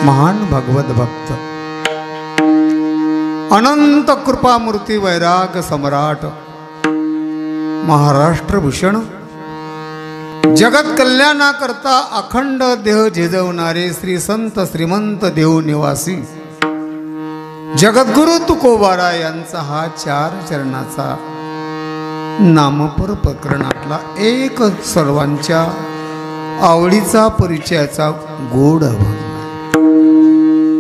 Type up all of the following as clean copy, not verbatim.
महान भगवत भक्त, अनंत कृपामूर्ती, वैराग सम्राट, महाराष्ट्र भूषण, जगत कल्याणाकरता अखंड देह झिजवणारे श्री संत श्रीमंत देव निवासी जगद्गुरु तुकोबारा यांचा हा 4 चरणाचा नामपर प्रकरणातला एक सर्वांच्या आवडीचा परिचयाचा गोड अभंग.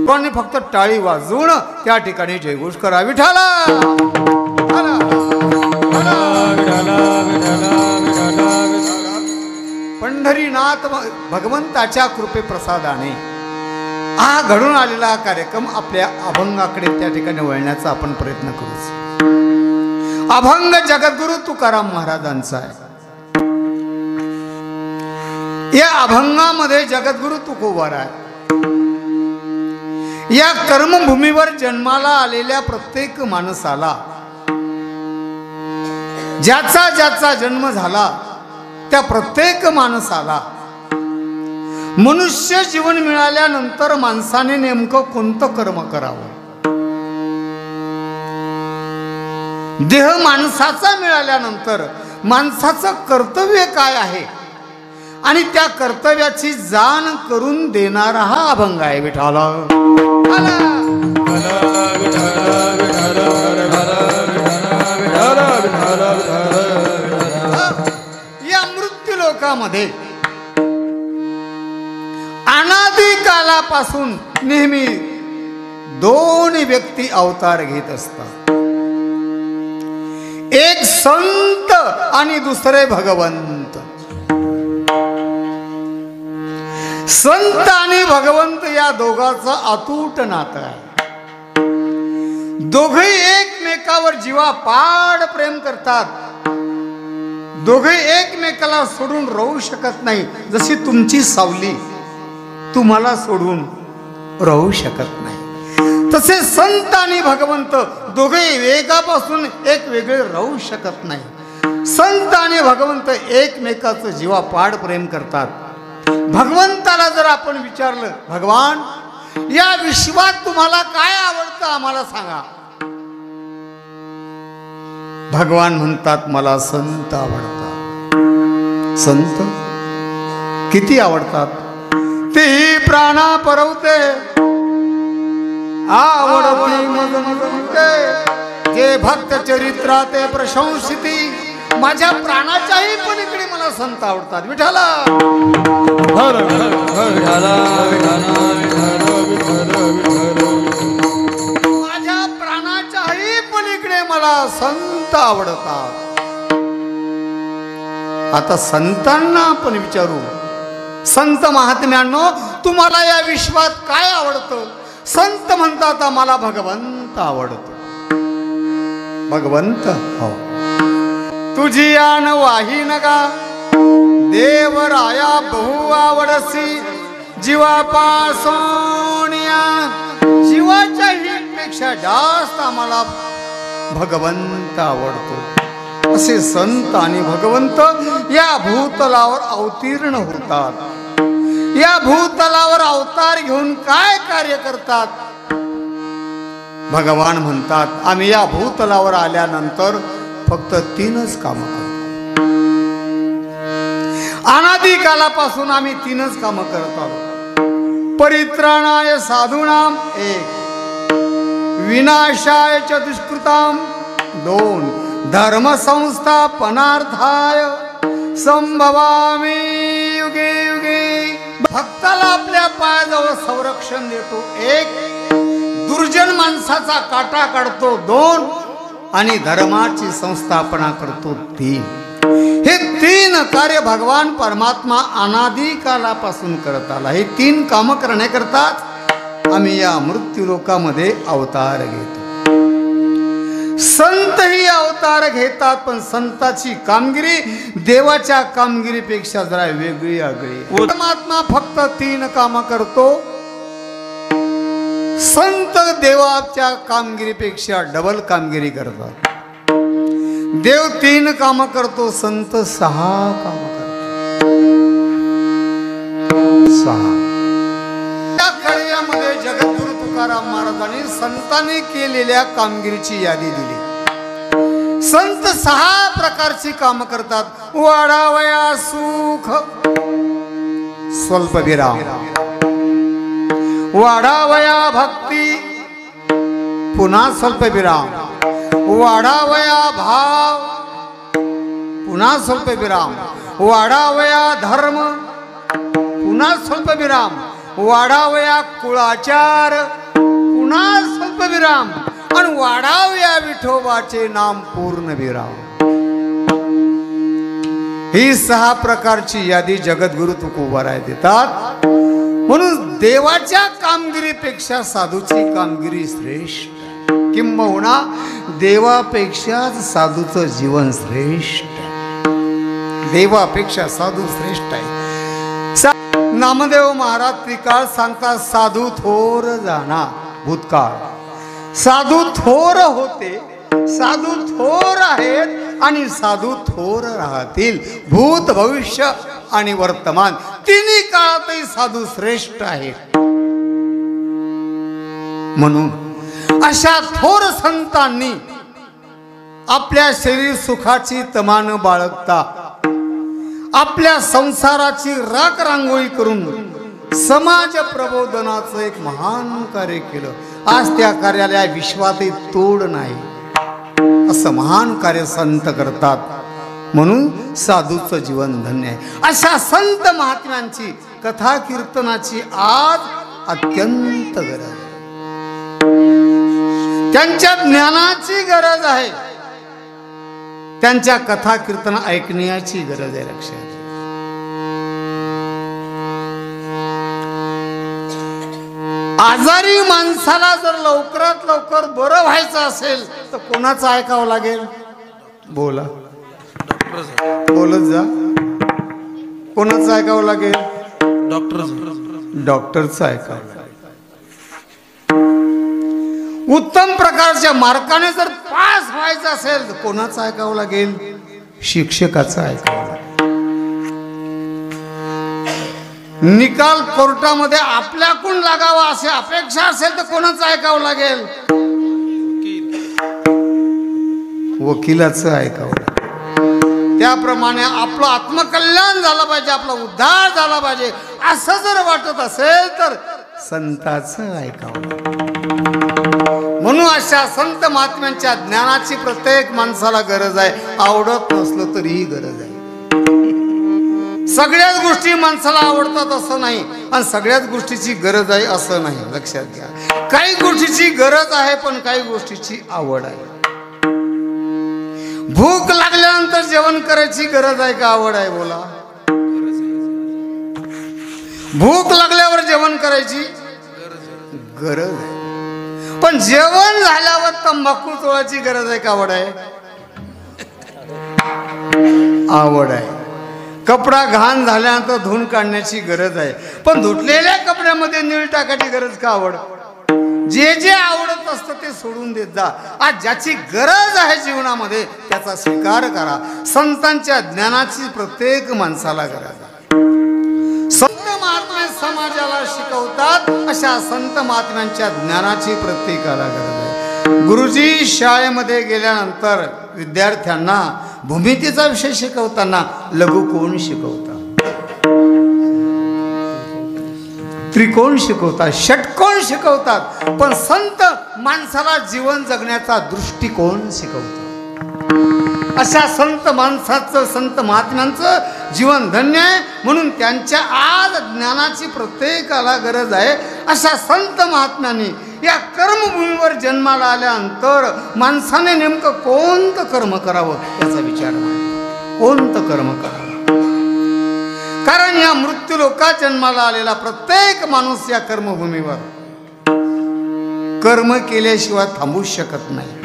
पण फक्त टाळी वाजवून त्या ठिकाणी जयघोष करा. विठाला पंढरीनाथ भगवंताच्या कृपे प्रसादाने हा घडून आलेला कार्यक्रम आपल्या अभंगाकडे त्या ठिकाणी वळण्याचा आपण प्रयत्न करू. अभंग जगद्गुरु तुकाराम महाराजांचा आहे. या अभंगामध्ये जगद्गुरु तुकोबारा आहे. या कर्मभूमीवर जन्माला आलेल्या प्रत्येक माणसाला ज्याचा ज्याचा जन्म झाला त्या प्रत्येक माणसाला मनुष्य जीवन मिळाल्यानंतर माणसाने नेमकं कोणतं कर्म करावं, देह माणसाचा मिळाल्यानंतर माणसाचं कर्तव्य काय आहे आणि त्या कर्तव्याची जाण करून देणारा हा अभंग आहे. विठाला या मृत्यू लोकामध्ये अनादी कालापासून नेहमी 2 व्यक्ती अवतार घेत असतात. एक संत आणि दुसरे भगवंत. संत आणि भगवंत या दोघांचं अतूट नातं आहे. दोघे एकमेकावर जीवापाड प्रेम करतात. दोघे एकमेकाला सोडून राहू शकत नाही. जशी तुमची सावली तुम्हाला सोडून राहू शकत नाही, तसे संत आणि भगवंत दोघे वेगापासून एक वेगळे राहू शकत नाही. संत आणि भगवंत एकमेकाचं जीवापाड प्रेम करतात. भगवंताला जर आपण विचारलं, भगवान या विश्वात तुम्हाला काय आवडतं आम्हाला सांगा, भगवान म्हणतात मला संत आवडतात. संत किती आवडतात? ते प्राणा परवते आवडती मज मजते, जे भक्त चरित्रा ते प्रशंसिती, माझ्या प्राणाच्याही पलीकडे मला संत आवडतात. विठाला माझ्या प्राणाच्याही पलीकडे मला संत आवडतात. आता संतांना आपण विचारू, संत महात्म्यांनो तुम्हाला या विश्वात काय आवडतं? संत म्हणतात मला भगवंत आवडतो. भगवंत हो, तुझी आन वाही नगा देवराया बहु आवडसी, जीवापासोनिया जीवाच्याही पेक्षा जास्त आम्हाला भगवंत आवडतो. असे संत आणि भगवंत या भूतलावर अवतीर्ण होतात. या भूतलावर अवतार घेऊन काय कार्य करतात? भगवान म्हणतात आम्ही या भूतलावर आल्यानंतर फक्त 3च कामं करतो. अनादी कालापासून आम्ही 3च कामं करत आहोत. परित्राणाय साधूनाम 1, विनाशाय च दुष्कृताम 2, धर्म संस्थापनार्थाय संभवामी युगे युगे. भक्ताला आपल्या पायाजवळ संरक्षण देतो 1, दुर्जन माणसाचा काटा काढतो 2 आणि धर्माची संस्थापना करतो 3. हे 3 कार्य भगवान परमात्मा अनादी कालापासून करत आला. हे 3 कामं करण्याकरताच आम्ही या मृत्यू लोकामध्ये अवतार घेतो. संत ही अवतार घेतात, पण संताची कामगिरी देवाच्या कामगिरीपेक्षा जरा वेगळी आगळी. परमात्मा फक्त 3 कामं करतो. संत देवाच्या कामगिरीपेक्षा डबल कामगिरी करतात. देव 3 कामं करतो, संत 6 कामं करतो. 6 जगद्गुरु तुकाराम महाराजांनी संतांनी केलेल्या कामगिरीची यादी दिली. संत 6 प्रकारची काम करतात. वाढावया सुख स्वल्प विराम, वाढावया भक्ती पुन्हा स्वल्प विराम, वाढावया भाव पुन्हा स्वल्प विराम, वाढावया धर्म पुन्हा स्वल्प विराम, वाढावया कुळाचार पुन्हा स्वल्प विराम, आणि वाढावया विठोबाचे नाम पूर्ण विराम. ही 6 प्रकारची यादी जगद्गुरु तुकोबाराय देतात. म्हणून देवाच्या कामगिरीपेक्षा साधूची कामगिरी श्रेष्ठ, किंबहुना देवापेक्षा साधूचं जीवन श्रेष्ठ, देवापेक्षा साधू श्रेष्ठ आहे. नामदेव महाराज त्रिकाळ सांगतात, साधू थोर जाना भूतकाळ. साधू थोर होते, साधू थोर आहेत आणि साधू थोर राहतील. भूत भविष्य आणि वर्तमान तिन्ही काळातही साधू श्रेष्ठ आहेत. म्हणून अशा थोर संतांनी आपल्या शरीर सुखाची तमान बाळगता, आपल्या संसाराची राख रांगोळी करून समाज प्रबोधनाचं एक महान कार्य केलं. आज त्या कार्याला विश्वातही तोड नाही, असं महान कार्य संत करतात. म्हणून साधूचं जीवन धन्य आहे. अशा संत महात्म्यांची कथा कीर्तनाची आज अत्यंत गरज आहे. त्यांच्या ज्ञानाची गरज आहे, त्यांच्या कथा कीर्तन ऐकण्याची गरज आहे. लक्षात आजारी माणसाला जर लवकरात लवकर बरं व्हायचं असेल तर कोणाचं ऐकावं लागेल? बोला, बोलत जा. कोणाचं ऐकावं लागेल? डॉक्टरचं ऐकावं लागेल. उत्तम प्रकारच्या मार्काने जर पास व्हायचं असेल तर कोणाचं ऐकावं लागेल? शिक्षकाचं ऐकावं लागेल. निकाल कोर्टामध्ये आपल्याकडून लागावा अशी अपेक्षा असेल तर कोणाचं ऐकावं लागेल? वकिलाचं ऐकावं लागेल. त्याप्रमाणे आपलं आत्मकल्याण झालं पाहिजे, आपला उद्धार झाला पाहिजे असं जर वाटत असेल तर संताचं ऐकावं लागेल. म्हणून अशा संत महात्म्यांच्या ज्ञानाची प्रत्येक माणसाला गरज आहे. आवडत नसलं तरीही गरज आहे. सगळ्याच गोष्टी माणसाला आवडतात असं नाही, आणि सगळ्याच गोष्टीची गरज आहे असं नाही. लक्षात घ्या, काही गोष्टीची गरज आहे पण काही गोष्टीची आवड आहे. भूक लागल्यानंतर जेवण करायची गरज आहे का आवड आहे? बोला. भूक लागल्यावर जेवण करायची गरज आहे, पण जेवण झाल्यावर तंबाखू चोळायची गरज आहे का आवड आहे? आवड आहे. कपडा घाण झाल्यानंतर धुवून काढण्याची गरज आहे, पण धुतलेल्या कपड्यामध्ये नीळ टाकायची गरज का? आवड. जे जे आवडत असतं ते सोडून देत जा. आज ज्याची गरज आहे जीवनामध्ये त्याचा स्वीकार करा. संतांच्या ज्ञानाची प्रत्येक माणसाला गरज आहे. संत महात्मे समाजाला शिकवतात, अशा संत महात्म्यांच्या ज्ञानाची प्रत्येकाला गरज आहे. गुरुजी शाळेमध्ये गेल्यानंतर विद्यार्थ्यांना भूमितीचा विषय शिकवताना लघुकोण शिकवतात, त्रिकोण शिकवतात, षटकोण शिकवतात, पण संत माणसाला जीवन जगण्याचा दृष्टिकोन शिकवतात. अशा संत माणसाचं, संत महात्म्यांचं जीवन धन्य आहे. म्हणून त्यांच्या आज ज्ञानाची प्रत्येकाला गरज आहे. अशा संत महात्म्यांनी या कर्मभूमीवर जन्माला आल्यानंतर माणसाने नेमकं कोणतं कर्म करावं याचा विचार मांडला. कोणतं कर्म करावं? कारण या मृत्यू लोकात जन्माला आलेला प्रत्येक माणूस या कर्मभूमीवर कर्म केल्याशिवाय थांबूच शकत नाही.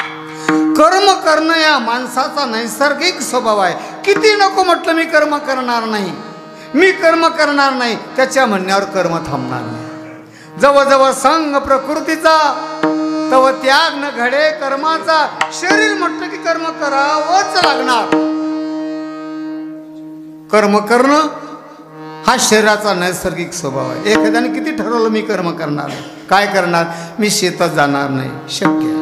कर्म करणं या माणसाचा नैसर्गिक स्वभाव आहे. किती नको म्हटलं मी कर्म करणार नाही, मी कर्म करणार नाही, त्याच्या म्हणण्यावर कर्म थांबणार नाही. जवळजवळ संग प्रकृतीचा तव त्याग न घडे कर्माचा. शरीर म्हटलं की कर्म करावंच लागणार. कर्म करणं हा शरीराचा नैसर्गिक स्वभाव आहे. एखाद्याने किती ठरवलं मी कर्म करणार, काय करणार? मी शेतात जाणार नाही, शक्य आहे.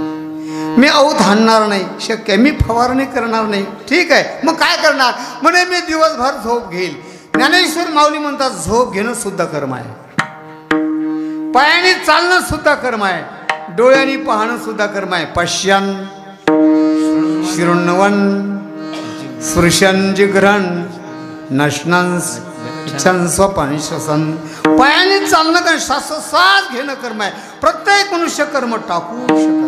मी औत हाणणार नाही, शक्य आहे. मी फवारणी करणार नाही, ठीक आहे. मग काय करणार? म्हणे मी दिवसभर झोप घेईल. ज्ञानेश्वर माऊली म्हणतात झोप घेणं सुद्धा कर्म आहे, पायाने चालणं सुद्धा कर्म आहे, डोळ्यांनी पाहणं सुद्धा कर्म आहे. पश्यन शृण्वन स्पृशन जिघ्रन नशनन स्वपन श्वसन. पायाने चालणं काय? श्वासोश्वास घेणं कर्म आहे. प्रत्येक मनुष्य कर्म टाकू शकत.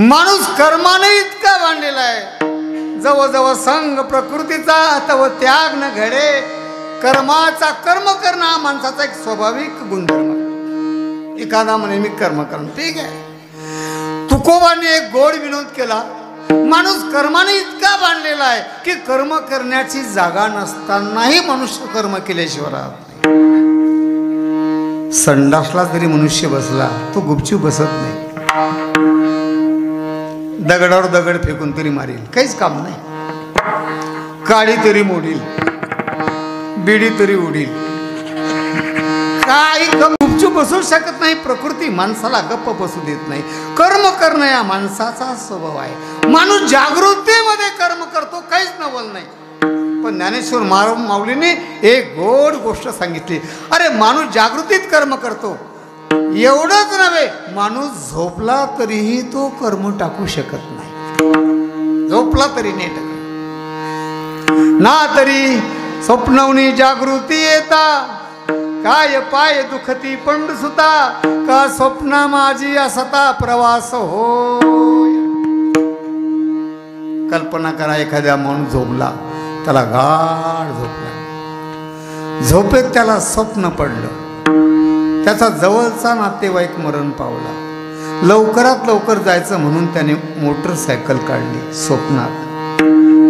माणूस कर्माने इतका बांधलेला आहे, जवळजवळ संग प्रकृतीचा तव त्याग न घडे. कर्माचा कर्म करणं हा माणसाचा एक स्वाभाविक गुणधर्म आहे. एखादा म्हणे मी कर्म करणं, ठीक आहे. तुकोबाने एक गोड विनोद केला. माणूस कर्माने इतका बांधलेला आहे की कर्म करण्याची जागा नसतानाही मनुष्य कर्म केल्याशिवाय राहत नाही. संडासला जरी मनुष्य बसला तो गुपचूप बसत नाही, दगडावर दगड फेकून तरी मारेल, काहीच काम नाही. काडी तरी मोडील, बिडी तरी उडील, काही गुपचूप बसू शकत नाही. प्रकृती माणसाला गप्प बसू देत नाही. कर्म करणं या माणसाचा स्वभाव आहे. माणूस जागृतीमध्ये कर्म करतो, काहीच नवल नाही. पण ज्ञानेश्वर माऊलीने एक गोड गोष्ट सांगितली. अरे माणूस जागृतीत कर्म करतो, एवढंच नव्हे, माणूस झोपला तरीही तो कर्म टाकू शकत नाही. झोपला तरी नेट ना तरी स्वप्नवनी जागृती येता. काय पाय दुखती पंड सुता, का स्वप्न माझी असता प्रवास हो. कल्पना करा, एखाद्या माणूस झोपला, त्याला गाढ झोपला, झोपेत त्याला स्वप्न पडलं, त्याचा जवळचा नातेवाईक मरण पावला. लवकरात लवकर जायचं म्हणून त्याने मोटरसायकल काढली, स्वप्नात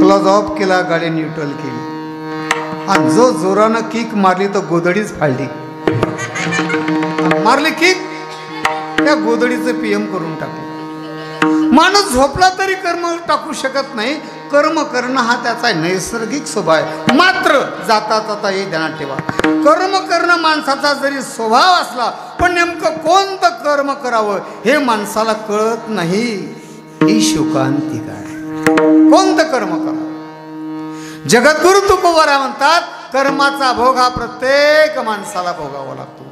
क्लच ऑफ केला, गाडी न्यूट्रल केली, आणि जो जोरानं किक मारली तर गोदडीच फाडली. मारली किक, त्या गोदडीचं पीएम करून टाकलं. माणूस झोपला तरी कर्म टाकू शकत नाही. कर्म करणं हा त्याचा नैसर्गिक स्वभाव आहे. मात्र जाता जाता हे ध्यानात ठेवा, कर्म करणं माणसाचा जरी स्वभाव असला, पण नेमकं कोणतं कर्म करावं हे माणसाला कळत नाही. ही शोकांतिका आहे. कोणतं कर्म करावं? जगद्गुरु तुकोबाराय म्हणतात, कर्माचा भोग हा प्रत्येक माणसाला भोगावा लागतो.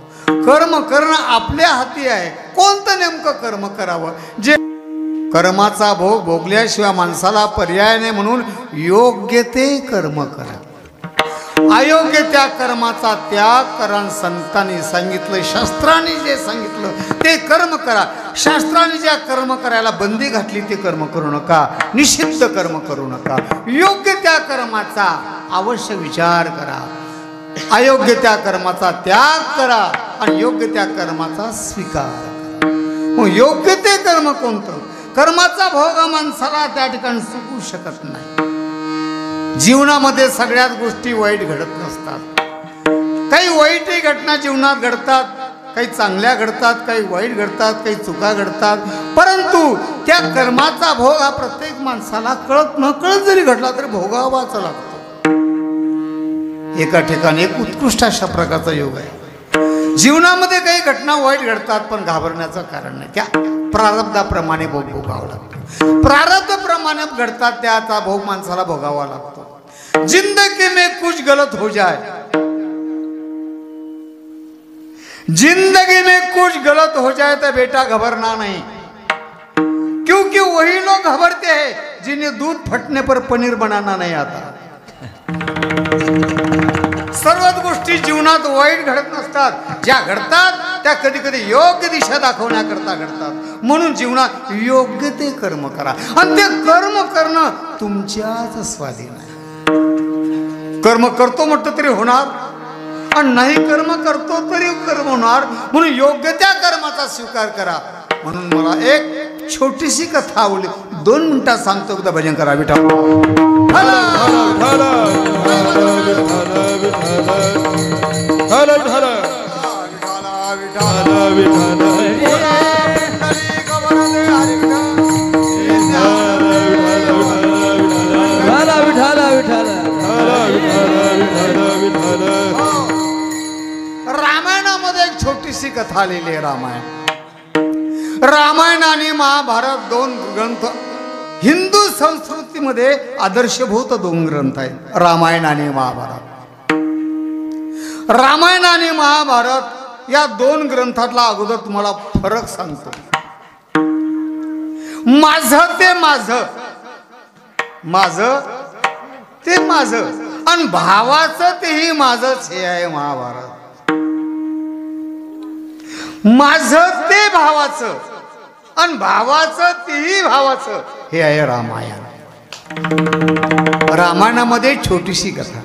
कर्म करणं आपल्या हाती आहे. कोणतं नेमकं कर्म करावं? जे कर्माचा भोग भोगल्याशिवाय माणसाला पर्याय नाही, म्हणून योग्य ते कर्म करा. अयोग्य त्या कर्माचा त्याग करा. संतांनी सांगितलं, शास्त्राने जे सांगितलं ते कर्म करा. शास्त्राने ज्या कर्म करायला बंदी घातली ते कर्म करू नका, निषिद्ध कर्म करू नका. योग्य त्या कर्माचा अवश्य विचार करा, अयोग्य त्या कर्माचा त्याग करा आणि योग्य त्या कर्माचा स्वीकार करा. मग योग्य ते कर्म कोणतं? कर्माचा भोग माणसाला त्या ठिकाणी चुकू शकत नाही. जीवनामध्ये सगळ्याच गोष्टी वाईट घडत नसतात. काही वाईटही घटना जीवनात घडतात, काही चांगल्या घडतात, काही वाईट घडतात, काही चुका घडतात. परंतु त्या कर्माचा भोग हा प्रत्येक माणसाला कळत न कळत जरी घडला तरी भोगावाचा लागतो. एका ठिकाणी एक उत्कृष्ट अशा प्रकारचा योग आहे. जीवनामध्ये काही घटना वाईट घडतात, पण घाबरण्याचं कारण नाही. त्या प्रारब्धाप्रमाणे भोग भोगावा लागतो. प्रारब्धाप्रमाणे घडतात, त्याचा भोग माणसाला भोगावा लागतो. जिंदगी में कुछ गलत हो जाए, जिंदगी में कुछ गलत हो जाए तो बेटा घबरना नहीं, क्योंकि वही लोग घबरते हैं जिन्हें दूध फटने पर पनीर बनाना नहीं आता. सर्वच गोष्टी जीवनात वाईट घडत नसतात. ज्या घडतात त्या कधी कधी योग्य दिशा दाखवण्याकरता घडतात. म्हणून जीवनात योग्य ते कर्म करा आणि ते कर्म करणं तुमच्याच स्वाधीन आहे. कर्म करतो म्हटलं तरी होणार आणि नाही कर्म करतो तरी कर्म होणार. म्हणून योग्य त्या कर्माचा स्वीकार करा. म्हणून मला एक छोटीशी कथा आवडली, 2 मिनिटात सांगतो. एकदा भजन करा. विठ्ठल रामायणामध्ये छोटीशी कथा लिहिली रामायण. रामायण आणि महाभारत दोन ग्रंथ हिंदू संस्कृतीमध्ये आदर्शभूत दोन ग्रंथ आहेत. रामायण आणि महाभारत. रामायण आणि महाभारत या दोन ग्रंथातला अगोदर तुम्हाला फरक सांगतो. माझं ते माझं, माझं ते माझं आणि भावाचं तेही माझंच हे आहे महाभारत. माझं ते भावाचं आणि भावाचं तेही भावाचं हे आहे रामायण. रामायणामध्ये छोटीशी कथा.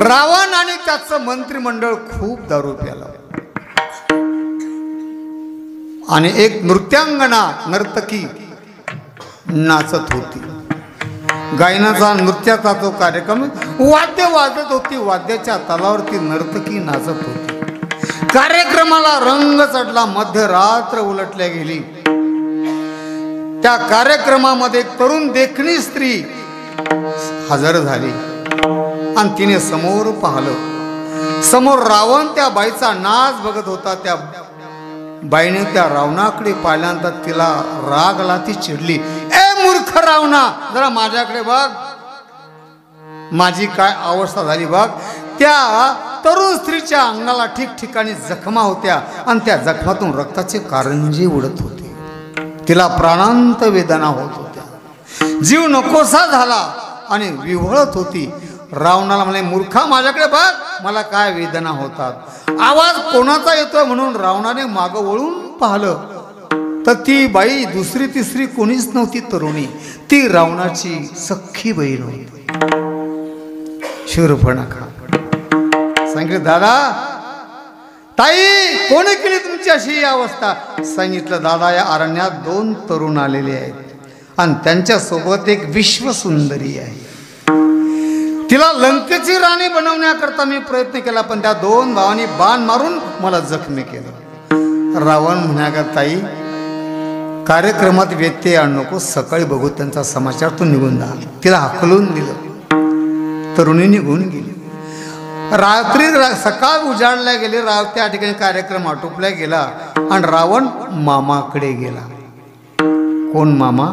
रावण आणि त्याचं मंत्रिमंडळ खूप दारू प्याला आणि एक नृत्यांगना नर्तकी नाचत होती. गायनाचा नृत्याचा तो कार्यक्रम, वाद्य वाजत होती, वाद्याच्या तालावरती नर्तकी नाचत होती. कार्यक्रमाला रंग चढला, मध्यरात्र उलटल्या गेली. त्या कार्यक्रमामध्ये एक तरुण देखणी स्त्री हजर झाली आणि तिने समोर पाहिलं. समोर रावण त्या बाईचा नाच बघत होता. त्या बाईने त्या रावणाकडे पाहिल्यानंतर तिला राग आला, ती चिडली. ए मूर्ख रावणा, जरा माझ्याकडे बघ, माझी काय अवस्था झाली बघ. त्या तरुण स्त्रीच्या अंगाला ठिकठिकाणी जखमा होत्या आणि त्या जखमातून रक्ताचे कारंजे उडत होते. तिला प्राणांत वेदना होत होत्या. जीव नकोसा झाला आणि विव्हळत होती. रावणाला म्हणे, मूर्खा माझ्याकडे बघ, मला काय वेदना होतात. आवाज कोणाचा येतोय म्हणून रावणाने मागं वळून पाहिलं तर ती बाई दुसरी तिसरी कोणीच नव्हती, तरुणी. ती रावणाची सख्खी बहीण होती, शूर्पणखा. सांगितलं, दादा ताई कोणी केली तुमची अशी अवस्था? सांगितलं, दादा या अरण्यात दोन तरुण आलेले आहेत आणि त्यांच्या सोबत एक विश्वसुंदरी आहे. तिला लंकेची राणी बनवण्याकरता मी प्रयत्न केला, पण त्या दोन भावांनी बाण मारून मला जखमी केलं. रावण म्हणाला, ताई कार्यक्रमात व्यत्यय आणू नको, सकाळी बघू त्यांचा समाचार, तू निघून जा. तिला हाकलून दिलं. तरुणी निघून गेली. रात्री सकाळ उजाडल्या गेली. त्या ठिकाणी कार्यक्रम आटोपल्या गेला आणि रावण मामाकडे गेला. कोण मामा?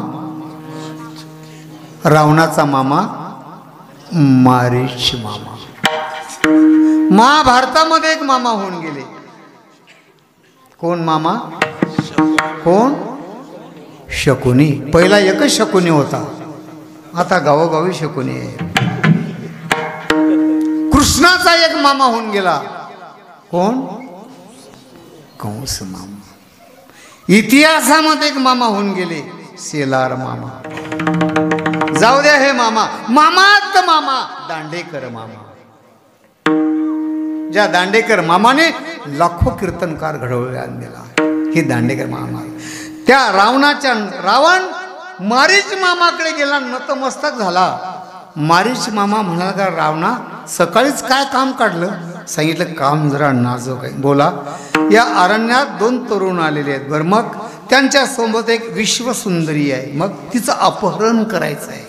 रावणाचा मामा मारीच मामा. महाभारतामध्ये एक मामा होऊन गेले. कोण मामा? कोण? शकुनी. पहिला एकच शकुनी होता, आता गावोगावी शकुनी आहे. कृष्णाचा एक मामा होऊन गेला. कोण? कंस मामा. इतिहासामध्ये एक मामा होऊन गेले, शेलार मामा. जाऊ द्या हे मामा. मामात मामा दांडेकर मामा. ज्या दांडेकर मामाने लाखो कीर्तनकार घडवले आणलेला हे दांडेकर मामा. त्या रावण मारीच मामाकडे गेला, नतमस्तक झाला. मारीच मामा म्हणाला, का रावणा सकाळीच काय काम काढलं? सांगितलं, काम जरा नाजूक आहे. बोला. या अरण्यात दोन तरुण आलेले आहेत. बरं, मग त्यांच्या सोबत एक विश्वसुंदरी आहे, मग तिचं अपहरण करायचं आहे.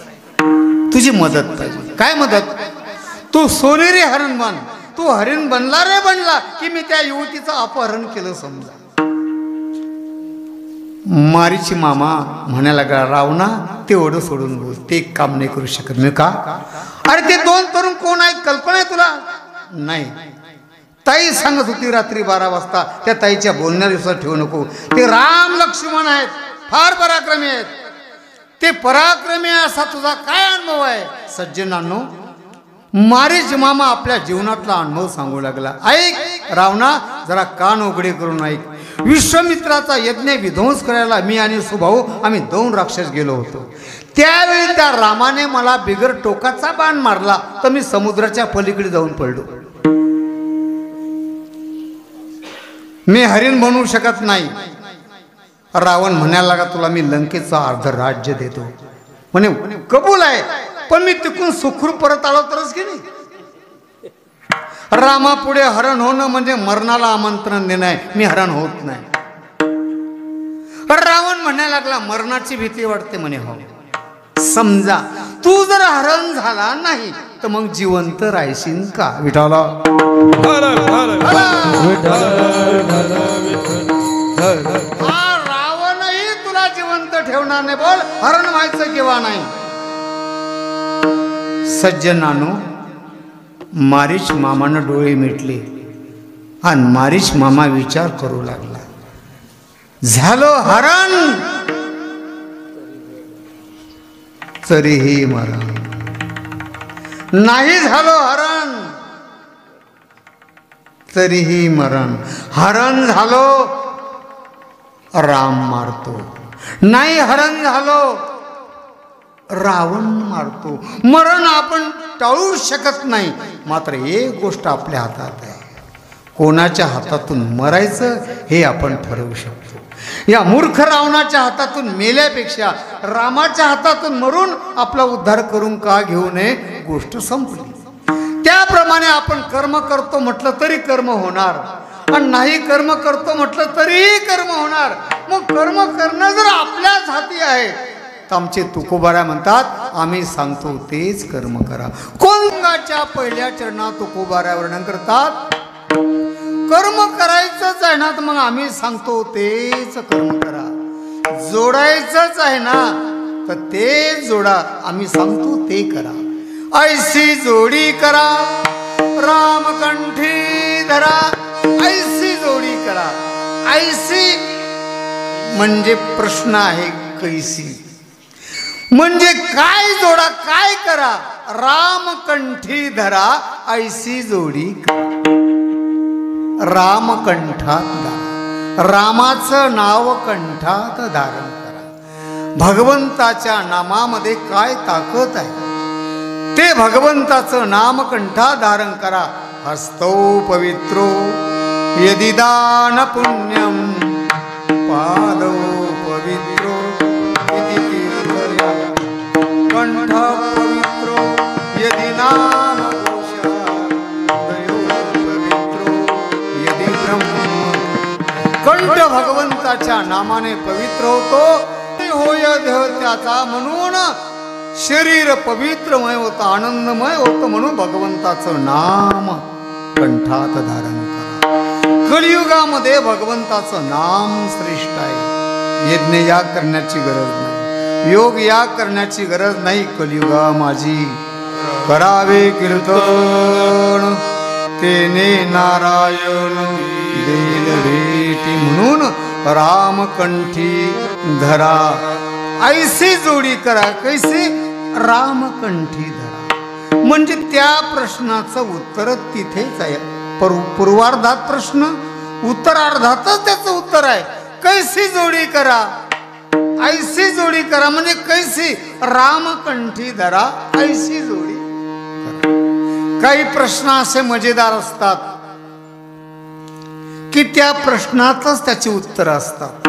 तुझी मदत पाहिजे. काय मदत? तू सोनेरी हरण बन. तू हरिण बनला रे बनला की मी त्या युवतीचं अपहरण केलं समजा. मारीची मामा म्हणायला लागला, रावणा तेवढं सोडून बोल, ते काम नाही करू शकत मी. का? अरे ते दोन तरुण कोण आहेत, कल्पना आहे तुला? नाही. ताई सांगत होती रात्री 12 वाजता, त्या ताईच्या बोलण्या दिवसात ठेवू नको. ते राम लक्ष्मण आहेत, फार पराक्रमी आहेत. ते पराक्रमी असा तुझा काय अनुभव आहे? सज्जनांनो, मारीच मामा आपल्या जीवनातला अनुभव सांगू लागला. ऐक रावणा, जरा कान उघडे करून ऐक. विश्वामित्राचा यज्ञ विध्वंस करायला मी आणि सुभाऊ आम्ही 2 राक्षस गेलो होतो. त्यावेळी त्या रामाने मला बिगर टोकाचा बाण मारला तर मी समुद्राच्या पलीकडे जाऊन पडलो. मी हरिण बनवू शकत नाही. रावण म्हणायला लागा, तुला मी लंकेचं अर्ध राज्य देतो. म्हणे कबूल आहे, पण मी तिकडून सुखरूप परत आलो तरच की नाही. रामापुढे हरण होणं म्हणजे मरणाला आमंत्रण देणं आहे. मी हरण होत नाही. रावण म्हणायला लागला, मरणाची भीती वाटते म्हणे. हो, समजा तू जर हरण झाला नाही तर मग जिवंत राहशील का? विठाला हा रावणही तुला जिवंत ठेवणार नाही. बोल हरण व्हायचं किंवा नाही. सज्जनानो, मारीच मामानं डोळे मिटले आणि मारीच मामा विचार करू लागला. झालो हरण तरीही मरण, नाही झालो हरण तरीही मरण. हरण झालो राम मारतो, नाही हरण झालो रावण मारतो. मरण आपण टाळू शकत नाही, मात्र एक गोष्ट आपल्या हातात आहे. कोणाच्या हातातून मरायचं हे आपण ठरवू शकतो. या मूर्ख रावणाच्या हातातून मेल्यापेक्षा रामाच्या हातातून मरून आपला उद्धार करून का घेऊ नये, गोष्ट संपली. त्याप्रमाणे आपण कर्म करतो म्हटलं तरी कर्म होणार, आणि नाही कर्म करतो म्हटलं तरीही कर्म होणार. मग कर्म करणं जर आपल्याच हाती आहे तर आमचे तुकोबारा म्हणतात, आम्ही सांगतो तेच कर्म करा. कोणत्याच्या पहिल्या चरणात तुकोबारा वर्णन करतात, कर्म करायचंच आहे ना तर मग आम्ही सांगतो तेच कर्म करा. जोडायचंच आहे ना तर ते जोडा, आम्ही सांगतो ते करा. ऐसी जोडी करा रामकंठी धरा, ऐसी जोडी करा. ऐसी म्हणजे प्रश्न आहे, कैसी म्हणजे काय जोडा, काय करा. रामकंठी धरा, ऐसी जोडी करा. रामकंठात धरा, रामाचं नाव कंठात धारण करा. भगवंताच्या नामामध्ये काय ताकद आहे ते भगवंताचं नाम कंठात धारण करा. हस्तो पवित्रो यदि दान पुण्यम, पादो पवित्रो यदि तीर्थयात्रम, कंठ पवित्रो यदि नाम घोषः, हृदयो पवित्रो यदि ब्रह्म. कंठ भगवंताच्या नामाने पवित्र होतो, होय देह त्याचा. म्हणून शरीर पवित्रमय होतं, आनंदमय होतं. म्हणून भगवंताचं नाम कंठात धारण करा. कलियुगामध्ये भगवंताचं नाम श्रेष्ठ आहे. यज्ञ याग करण्याची गरज नाही, योग याग करण्याची गरज नाही. कलियुगा माझी करावे कीर्तन, तेने नारायण देईल भेटी. म्हणून रामकंठी धरा, ऐसी जोडी करा. कैसी? रामकंठी धरा. म्हणजे त्या प्रश्नाचं उत्तर तिथेच आहे. पूर्वार्धात प्रश्न, उत्तरार्धातच त्याचं उत्तर आहे. कैसी जोडी करा, ऐसी जोडी करा. म्हणजे कैसी? रामकंठी धरा, ऐसी जोडी करा. काही प्रश्न असे मजेदार असतात की त्या प्रश्नातच त्याची उत्तर असतात,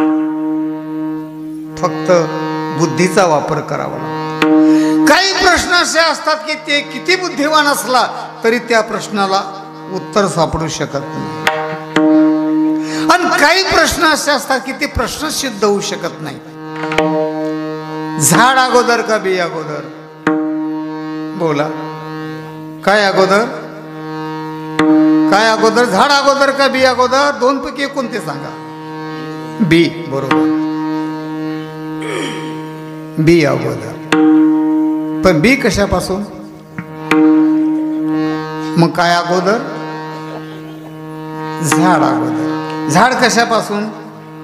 फक्त बुद्धीचा वापर करावा लागतो. काही प्रश्न असे असतात की ते किती बुद्धिवान असला तरी त्या प्रश्नाला उत्तर सापडू शकत नाही. आणि काही प्रश्न असे असतात की ते प्रश्न सिद्ध होऊ शकत नाही. झाड अगोदर का बी अगोदर? बोला, काय अगोदर? काय अगोदर? झाड अगोदर का बी अगोदर? दोन पैकी कोणते सांगा. बी, बरोबर, बी अगोदर. पण बी कशापासून? मग काय अगोदर? झाड अगोदर. झाड कशापासून?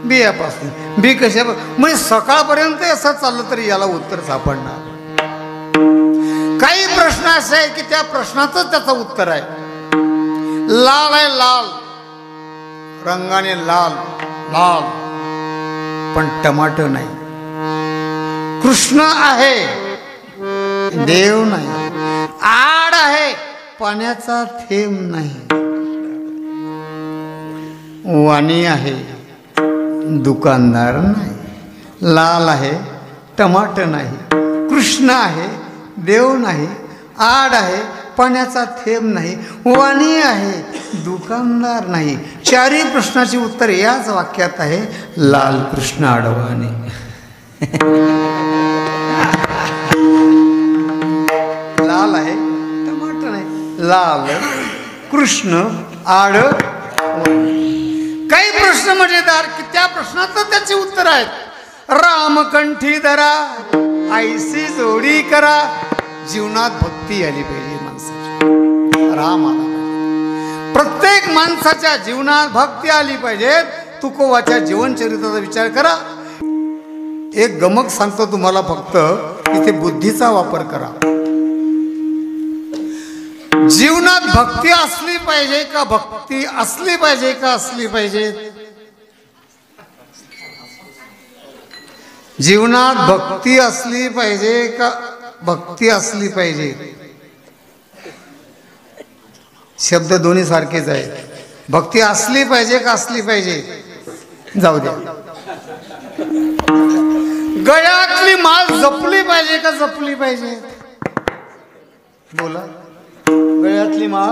बियापासून. बी कशापासून? म्हणजे सकाळपर्यंत असं चाललं तरी याला उत्तर सापडणार. काही प्रश्न असे आहे की त्या प्रश्नातच त्याचं उत्तर आहे. लाल आहे, लाल, रंगाने लाल लाल, पण टमाटर नाही. कृष्ण आहे, देव नाही. आड आहे, पाण्याचा थेंब नाही. वाणी आहे, दुकानदार नाही. लाल आहे, टमाटर नाही. कृष्ण आहे, देव नाही. आड आहे, पाण्याचा थेंब नाही. वाणी आहे, दुकानदार नाही. चारही प्रश्नाची उत्तर याच वाक्यात आहे, लाल कृष्ण आडवाणी. लाल आहे, टमाटर नाही. लाल कृष्ण आड. काही प्रश्न मजेदार की त्या प्रश्नात त्याचे उत्तर आहेत. रामकंठी धरा आईसी जोडी करा. जीवनात भक्ती आली पाहिजे माणसाची. राम आला पाहिजे. प्रत्येक माणसाच्या जीवनात भक्ती आली पाहिजे. तुकोबाच्या जीवनचरित्राचा विचार करा. एक गमक सांगतो तुम्हाला, फक्त इथे बुद्धीचा वापर करा. जीवनात भक्ती असली पाहिजे का भक्ती असली पाहिजे का असली पाहिजे? जीवनात भक्ती असली पाहिजे का भक्ती असली पाहिजे? शब्द दोन्ही सारखेच आहेत. भक्ती असली पाहिजे का असली पाहिजे? जाऊ द्या. गळ्यातली माळ जपली पाहिजे का जपली पाहिजे? बोला. गळ्यातली माळ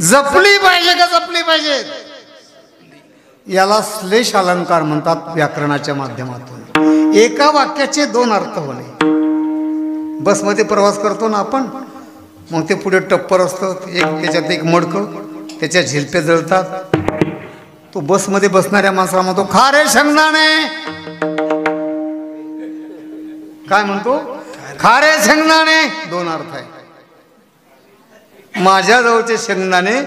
जपली पाहिजे का जपली पाहिजे? याला श्लेष अलंकार म्हणतात व्याकरणाच्या माध्यमातून. एका वाक्याचे दोन अर्थ होणे. बसमध्ये प्रवास करतो ना आपण, मग ते पुढे टप्पर असतं, त्याच्यात एक मडकं, त्याच्या झिलप्या जळतात. तो बसमध्ये बसणाऱ्या माणसाला म्हणतो खा रे शेंगदाणे. काय म्हणतो? खा रे शेंगदाणे. दोन अर्थ आहे. माझ्याजवळचे शेंगदाणे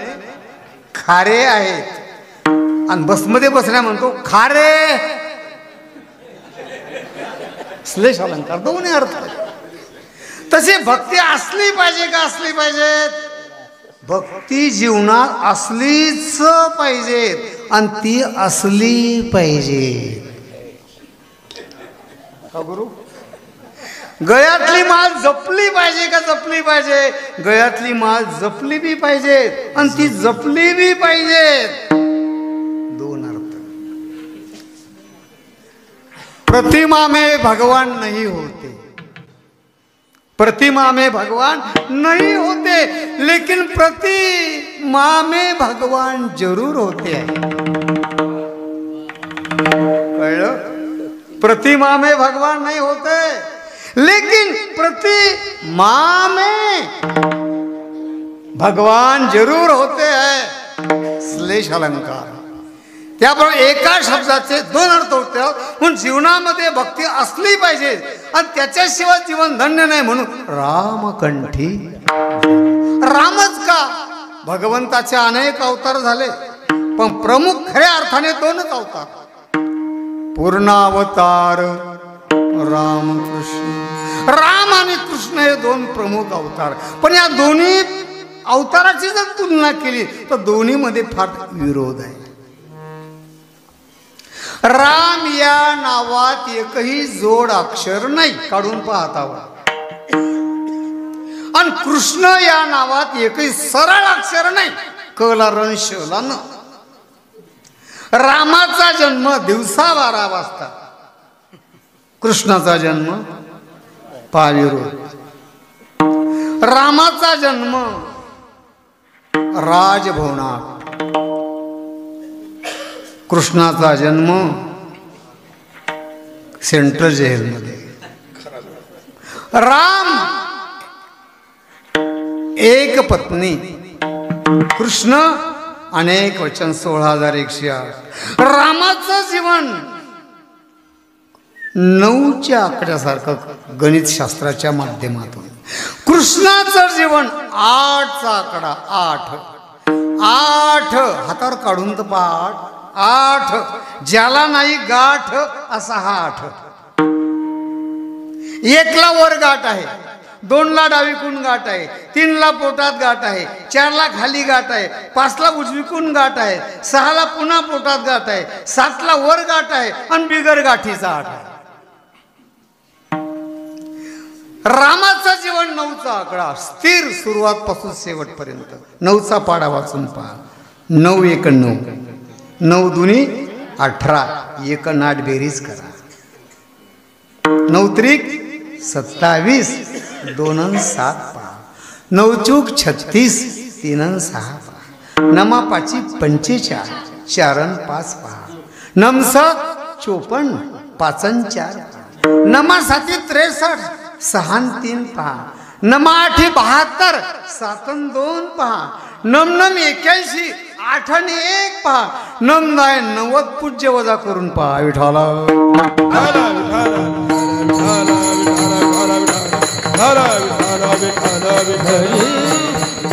खारे आहेत आणि बसमध्ये बसण्या म्हणतो खारे. श्लेष अलंकार, दोन्ही अर्थ. तशी भक्ती असली पाहिजे का असली पाहिजे? भक्ती जीवनात असलीच पाहिजे आणि ती असली पाहिजे. का गुरु? गळ्यातली माळ जपली पाहिजे का जपली पाहिजे? गळ्यातली माळ जपली बी पाहिजे आणि ती जपली बी पाहिजे. दोन अर्थ. प्रतिमा में भगवान नहीं होते. प्रतिमा में भगवान नहीं होते, लेकिन प्रतिमा में भगवान जरूर होते हैं. कळलं? प्रतिमा में भगवान नहीं होते, लेकिन प्रतिमा में भगवान जरूर होते हैं. श्लेष अलंकार. त्यामुळे एका शब्दाचे दोन अर्थ होते. म्हणून जीवनामध्ये भक्ती असली पाहिजे आणि त्याच्याशिवाय जीवन धन्य नाही. म्हणून रामकंठी. रामच का? भगवंताचे अनेक अवतार झाले, पण प्रमुख खऱ्या अर्थाने दोनच अवतार. पूर्णावतार रामकृष्ण. राम आणि कृष्ण हे दोन प्रमुख अवतार. पण या दोन्ही अवताराची जर तुलना केली तर दोन्हीमध्ये फार विरोध आहे. राम या नावात एकही जोड अक्षर नाही, काढून पाहता. आणि कृष्ण या नावात एकही सरळ अक्षर नाही, कला रण शला न. रामाचा जन्म दिवसा 12 वाजता, कृष्णाचा जन्म पाविरोध. रामाचा जन्म राजभवनात, कृष्णाचा जन्म सेंट्रल जेलमध्ये. राम एक पत्नी, कृष्ण अनेक वचन 16,108. रामाचं जीवन 9च्या आकड्यासारखं गणित शास्त्राच्या माध्यमातून. कृष्णाचं जीवन 8चा आकडा. 8 हातावर काढून तर पाठ. 8 ज्याला नाही गाठ असा हा 8. 1ला वर गाठ आहे, 2ला डावीकून गाठ आहे, 3ला पोटात गाठ आहे, 4ला खाली गाठ आहे, 5ला उजवीकून गाठ आहे, 6ला पुन्हा पोटात गाठ आहे, 7ला वर गाठ आहे आणि बिगर गाठीचा 8 आहे. रामाचं जीवन 9चा आकडा, स्थिर सुरुवातपासून शेवटपर्यंत. 9चा पाडा वाचून पहा. 9 1 9, 9 दुनी 18, 1 8 बेरीज करा. 9 त्रिक 27, 2 7 पहा. 9 चूक 36, 3 6 पहा. 9 5 45, 4 5 पहा. 9 7 54, 5 4 पहा. 9 7 63, 6 3 पहा. 9 8 72, 7 2 पहा. नम नम 81 8 आणि 1 पहा नम नाय 90 पूज्य वजा करून पहा विठाला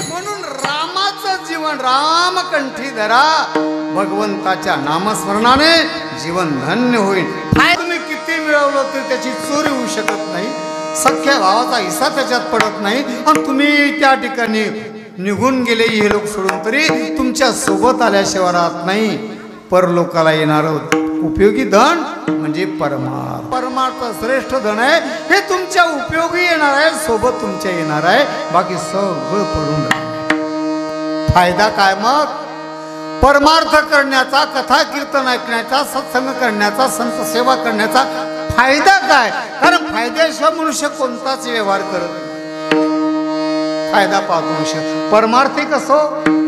म्हणून रामाचं जीवन रामकंठी धरा भगवंताच्या नामस्मरणाने जीवन धन्य होईल. तुम्ही किती मिळवलं तरी त्याची चोरी होऊ शकत नाही. सख्या भावाचा हिस्सा त्याच्यात पडत नाही. आणि तुम्ही त्या ठिकाणी निघून गेले हे लोक सोडून तरी तुमच्या सोबत आल्याशिवाय राहत नाही. परलोकाला येणार उपयोगी धन म्हणजे परमार्थ श्रेष्ठ धन आहे. हे तुमच्या उपयोगी येणार आहे, सोबत तुमच्या येणार आहे. बाकी सगळं पडून राहणार. फायदा काय मग? परमार्थ करण्याचा, कथा कीर्तन ऐकण्याचा, सत्संग करण्याचा, संत सेवा करण्याचा फायदा काय? कारण फायद्याशिवाय मनुष्य कोणताच व्यवहार करत नाही. फायदा पाहतो मनुष्य. परमार्थी कसो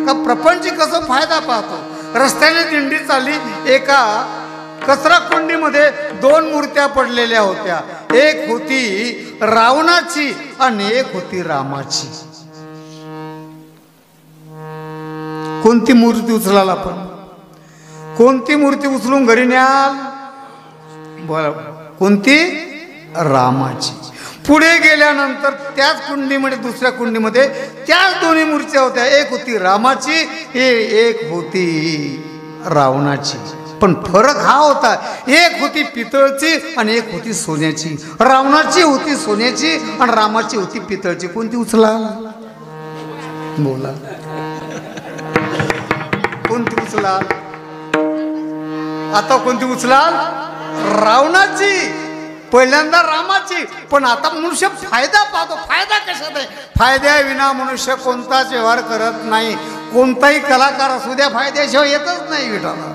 का प्रपंची कसो फायदा पाहतो. रस्त्याने दिंडी चालली, एका कचरा कुंडीमध्ये 2 मूर्त्या पडलेल्या होत्या. एक होती रावणाची आणि एक होती रामाची. कोणती मूर्ती उचलाल आपण? कोणती मूर्ती उचलून घरी न्याल? कोणती? रामाची. पुढे गेल्यानंतर त्याच कुंडीमध्ये, दुसऱ्या कुंडीमध्ये त्याच दोन्ही मूर्त्या होत्या. एक होती रामाची, एक होती रावणाची. पण फरक हा होता, एक होती पितळची आणि एक होती सोन्याची. रावणाची होती सोन्याची आणि रामाची होती पितळची. कोणती उचला? बोला, कोणती उचलाल? आता कोणती उचलाल? रावणाची. पहिल्यांदा रामाची. पण आता मनुष्य फायदा पाहतो. फायदा कशात आहे? फायद्याविना मनुष्य कोणताच व्यवहार करत नाही. कोणताही कलाकार असू द्या, फायद्याशिवाय येतच नाही विठाला.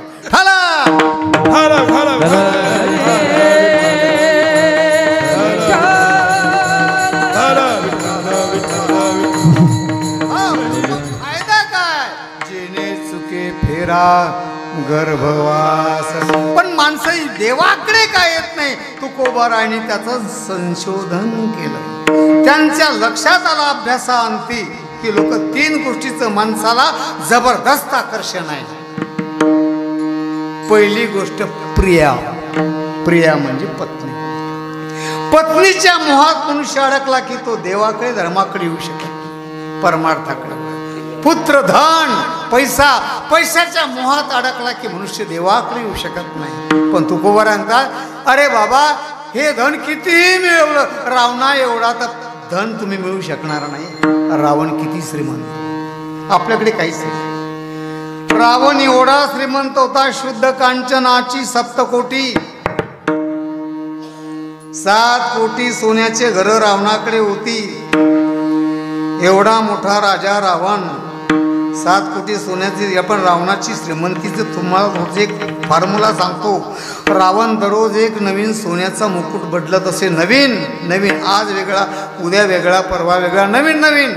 फायदा काय? जेणे चुके फेरा गर्भवास. पण माणसं देवाकडे काय येत नाही. तुकोबारायांनी त्याचं संशोधन केलं. त्यांच्या लक्षात आला अभ्यासाअंती की लोक 3 गोष्टीचं माणसाला जबरदस्त आकर्षण आहे. पहिली गोष्ट प्रिया. प्रिया म्हणजे पत्नी. पत्नीच्या मोहात मनुष्य अडकला की तो देवाकडे धर्माकडे येऊ शकत, परमार्थाकडे. पुत्र, धन, पैसा, पैशाच्या मोहात अडकला की मनुष्य देवाकडे येऊ शकत नाही. पण तुकोबारांचा, अरे बाबा, हे धन कितीही मिळवलं, रावणा एवढा तर धन तुम्ही मिळू शकणार नाही. रावण किती श्रीमंत, आपल्याकडे काहीच नाही. रावण एवढा श्रीमंत होता, शुद्ध कांचनाची 7 कोटी, 7 कोटी सोन्याचे घर रावणाकडे होती. एवढा मोठा राजा रावण, 7 कोटी सोन्याची. आपण रावणाची श्रीमंतीचं तुम्हाला एक फॉर्म्युला सांगतो. रावण दररोज एक नवीन सोन्याचा मुकुट बदलत असे. नवीन नवीन, आज वेगळा, उद्या वेगळा, परवा वेगळा, नवीन नवीन.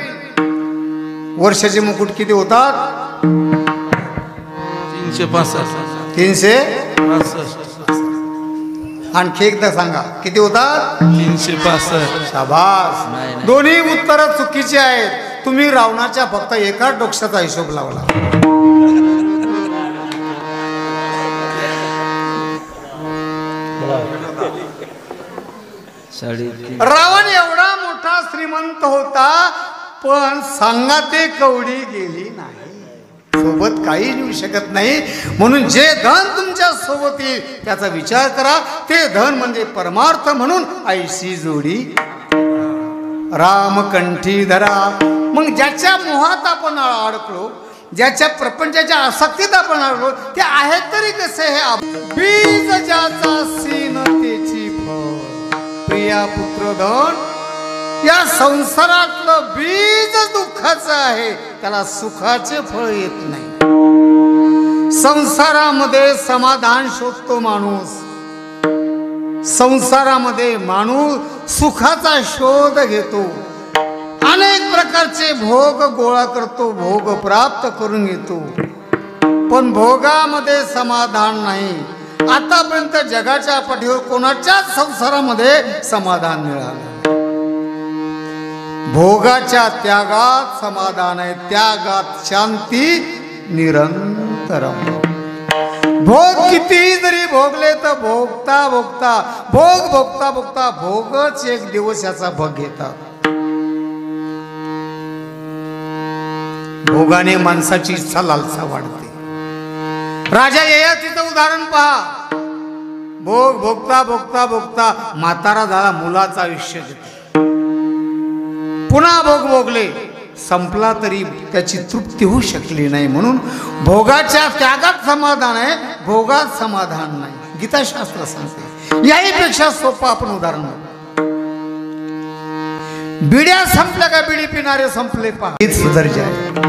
वर्षाचे मुकुट किती होतात? 365. आणखी एकदा सांगा, किती होतात? 365. शाबास. दोन्ही उत्तर चुकीची आहेत. तुम्ही रावणाच्या फक्त एका डोक्याचा हिशोब लावला. रावण एवढा मोठा श्रीमंत होता, पण सांगा ते कवडी गेली नाही. सोबत काही नेऊ शकत नाही. म्हणून जे धन तुमच्या सोबत येईल त्याचा विचार करा. ते धन म्हणजे परमार्थ. म्हणून ऐशी जोडी रामकंठी धरा. मग ज्याच्या मोहात आपण अडकलो, ज्याच्या प्रपंचाच्या आसक्तीत आपण अडकलो, ते आहेत तरी कसे? हे बीज ज्याचा सीन त्याची फळ. प्रिया, पुत्र, धन या संसारातलं बीज दुःखाचं आहे. त्याला सुखाचे फळ येत नाही. संसारामध्ये समाधान शोधतो माणूस. संसारामध्ये माणूस सुखाचा शोध घेतो. अनेक प्रकारचे भोग गोळा करतो, भोग प्राप्त करून घेतो. पण भोगामध्ये समाधान नाही. आतापर्यंत जगाच्या पाठीवर कोणाच्याच संसारामध्ये समाधान मिळालं. भोगाच्या त्यागात समाधान आहे, त्यागात शांती निरंतरम. भोग किती जरी भोगले तर भोगता भोगता भोगता भोगता भोगच एक दिवस याचा भोग घेतात. भोगाने माणसाची इच्छा लालसा वाढते. राजा ययातीचं उदाहरण पहा. भोग भोगता भोगता भोगता म्हातारा झाला, मुलाचं आयुष्य घेतलं. पुन्हा भोग भोगले, संपला तरी त्याची तृप्ती होऊ शकली नाही. म्हणून भोगाच्या त्यागात समाधान आहे, भोगात समाधान नाही. गीताशास्त्र सांगते. याहीपेक्षा सोपं आपण उदाहरण बघू. बिड्या संपल्या का बिडी पिणारे संपले पहा. हीच दर्जा आहे.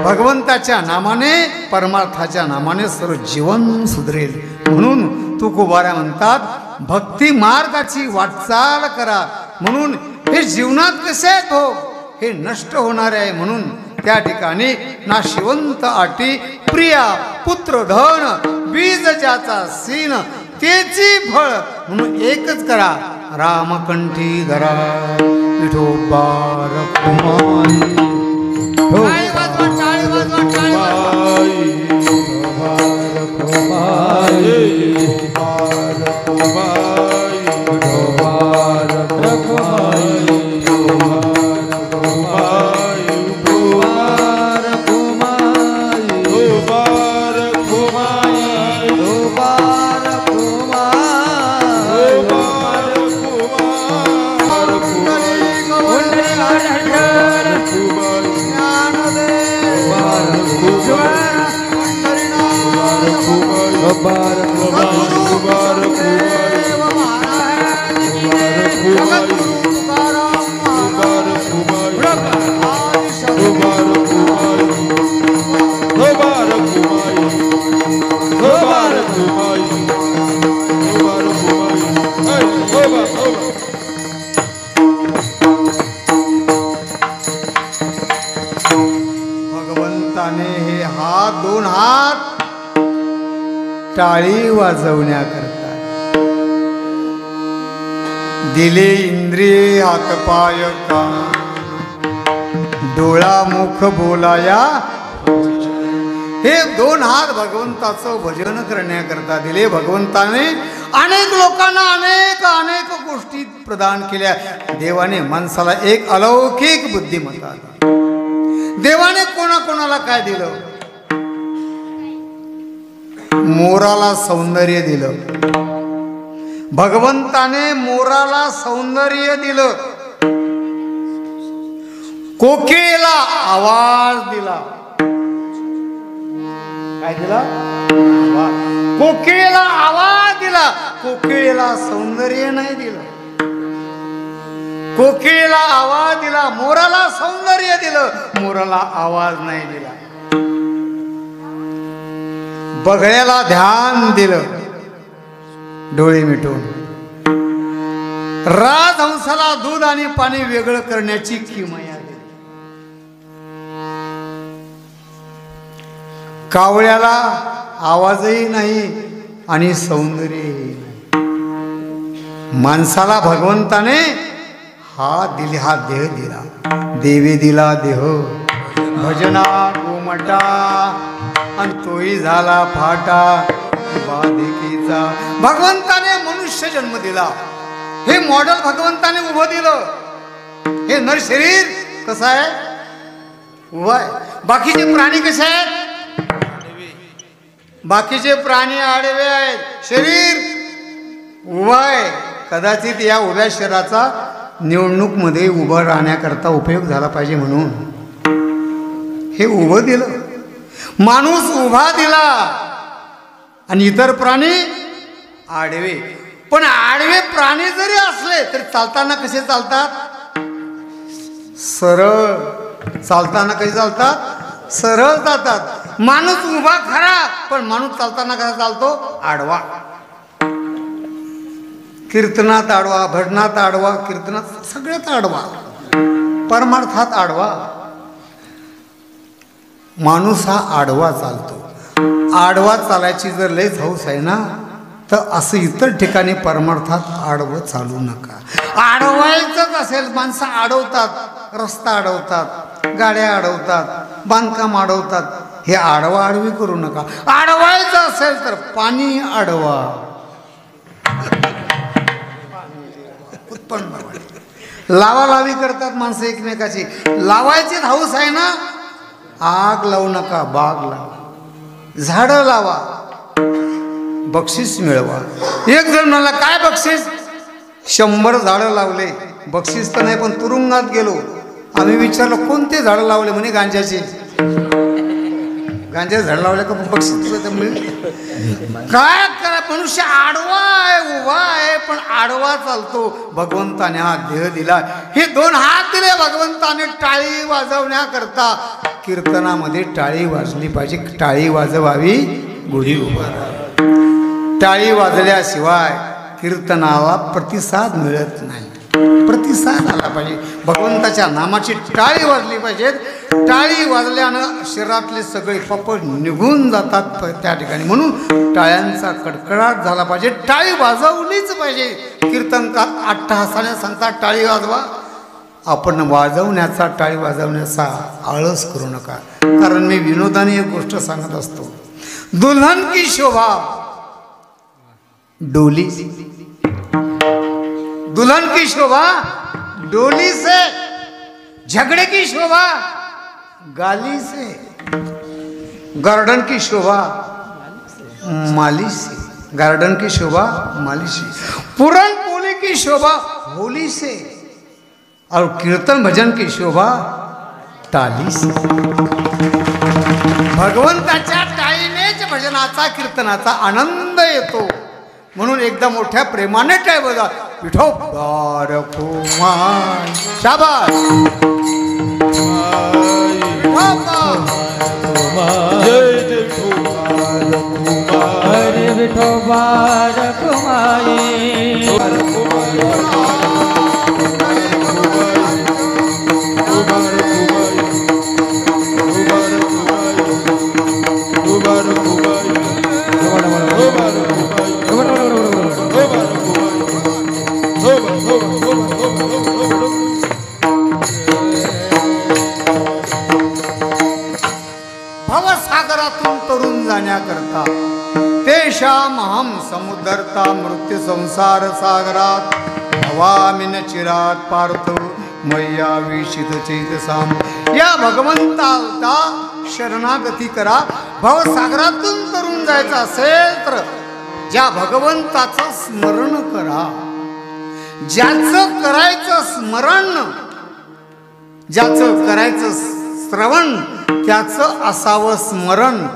भगवंताच्या नामाने, परमार्थाच्या नामाने सर्व जीवन सुधरेल. म्हणून तुकोबाऱ्या म्हणतात, भक्ती मार्गाची वाटचाल करा. म्हणून हे जीवनात कसे आहेत भोग, हे नष्ट होणारे आहे. म्हणून त्या ठिकाणी नाशिवंत आटी, प्रिया पुत्र धन, बीज ज्याचा सीन तेची फळ. म्हणून एकच करा, रामकंठी धरा विठोबा रखुमाई. टाळी वाजवा, टाळी वाजवा, टाळी टाळी वाजवण्याकरता दिले इंद्रिय हातपाय कान, डोळा मुख बोलाया. हे दोन हात भगवंताचं भजन करण्याकरता दिले. भगवंताने अनेक लोकांना अनेक अनेक गोष्टी प्रदान केल्या. देवाने माणसाला एक अलौकिक बुद्धिमत्ता दिली. देवाने कोणाकोणाला काय दिलं? मोराला सौंदर्य दिलं. भगवंताने मोराला सौंदर्य दिलं. कोकिळेला आवाज दिला. काय दिला? कोकिळेला आवाज दिला. कोकिळेला सौंदर्य नाही दिलं. कोकिळेला आवाज दिला, मोराला सौंदर्य दिलं, मोराला आवाज नाही दिला. बगळ्याला ध्यान दिलं, डोळे मिटून. राजहंसाला दूध आणि पाणी वेगळं करण्याची किमया दिली. कावळ्याला आवाजही नाही आणि सौंदर्यही नाही. माणसाला भगवंताने हा देह दिला. देवी दिला देह भजना गोमटा, आणि तोही झाला फाटा बाधिकीचा. भगवंताने मनुष्य जन्म दिला. हे मॉडेल भगवंताने उभं दिलं. हे नर शरीर कसं आहे? उभं आहे. बाकीचे प्राणी कसे आहेत? बाकीचे प्राणी आडवे आहेत. शरीर उभं आहे. कदाचित या उभ्या शरीराचा निवडणूक मध्ये उभं राहण्याकरता उपयोग झाला पाहिजे म्हणून हे उभं दिलं. माणूस उभा दिला आणि इतर प्राणी आडवे. पण आडवे प्राणी जरी असले तरी चालताना कसे चालतात? सरळ. चालताना कसे चालतात? सरळ चालतात. माणूस उभा खरा, पण माणूस चालताना कसा चालतो? आडवा. कीर्तनात आडवा, भजनात आडवा, कीर्तनात सगळ्यात आडवा, परमार्थात आडवा. माणूस हा आडवा चालतो. आडवा चालायची जर लयच हौस आहे ना, तर असं इतर ठिकाणी परमार्थात आडवं चालू नका. अडवायचंच असेल, माणसं अडवतात, रस्ता अडवतात, गाड्या अडवतात, बांधकाम अडवतात. हे आडवा आडवी करू नका. अडवायचं असेल तर पाणी अडवा. लावालावी करतात माणसं एकमेकाची. लावायची हौस आहे ना, आग लावू नका, बाग लावा, झाडं लावा, बक्षीस मिळवा. एक जण म्हणाला, काय बक्षीस? 100 झाडं लावले. बक्षीस तर नाही, पण तुरुंगात गेलो. आम्ही विचारलं, कोणते झाडं लावले? म्हणे गांजाचे. गांजाचे झाड लावले का बक्षीस काय करा? मनुष्य आडवा आहे, उभा आहे, पण आडवा चालतो. भगवंताने हा देह दिला. हे 2 हात दिले भगवंताने टाळी वाजवण्याकरता. कीर्तनामध्ये टाळी वाजली पाहिजे. टाळी वाजवावी, गुढी उभारावी. टाळी वाजल्याशिवाय कीर्तनाला प्रतिसाद मिळत नाही. प्रतिसाद आला पाहिजे. भगवंताच्या नामाची टाळी वाजली पाहिजे. टाळी वाजल्यानं शरीरातले सगळे पाप निघून जातात त्या ठिकाणी. म्हणून टाळ्यांचा कडकडाट झाला पाहिजे. टाळी वाजवलीच पाहिजे. कीर्तनकार अट्टहासाने सांगतात, टाळी वाजवा. आपण वाजवण्याचा, टाळी वाजवण्याचा आळस करू नका. कारण मी विनोदाने एक गोष्ट सांगत असतो. दुल्हन की शोभा डोली, दुल्हन की शोभा डोली से, झगड़े की शोभा गाली से, गार्डन की शोभा माली से, गार्डन की शोभा माली से, पुराण पोली की शोभा होली से, और कीर्तन भजन की शोभा टाली से. भगवंताच्या टाळीनेच भजनाचा, कीर्तनाचा आनंद येतो. म्हणून एकदा मोठ्या प्रेमाने टाळ बजा. विठोबार कुमार शाबास. विठोबार कुमारी भवसागरातून तरुण जाण्याकरता तेषामहं समुद्धरता मृत्यू संसार सागरात भवामिन चिरात पार्थ मय्या विशित चेतसाम. या भगवंताला शरणागती करा. भवसागरातून तरुण जायचं असेल तर ज्या भगवंताचं स्मरण करा. ज्याचं करायचं स्मरण, ज्याचं करायचं श्रवण, त्याचं असावं स्मरण.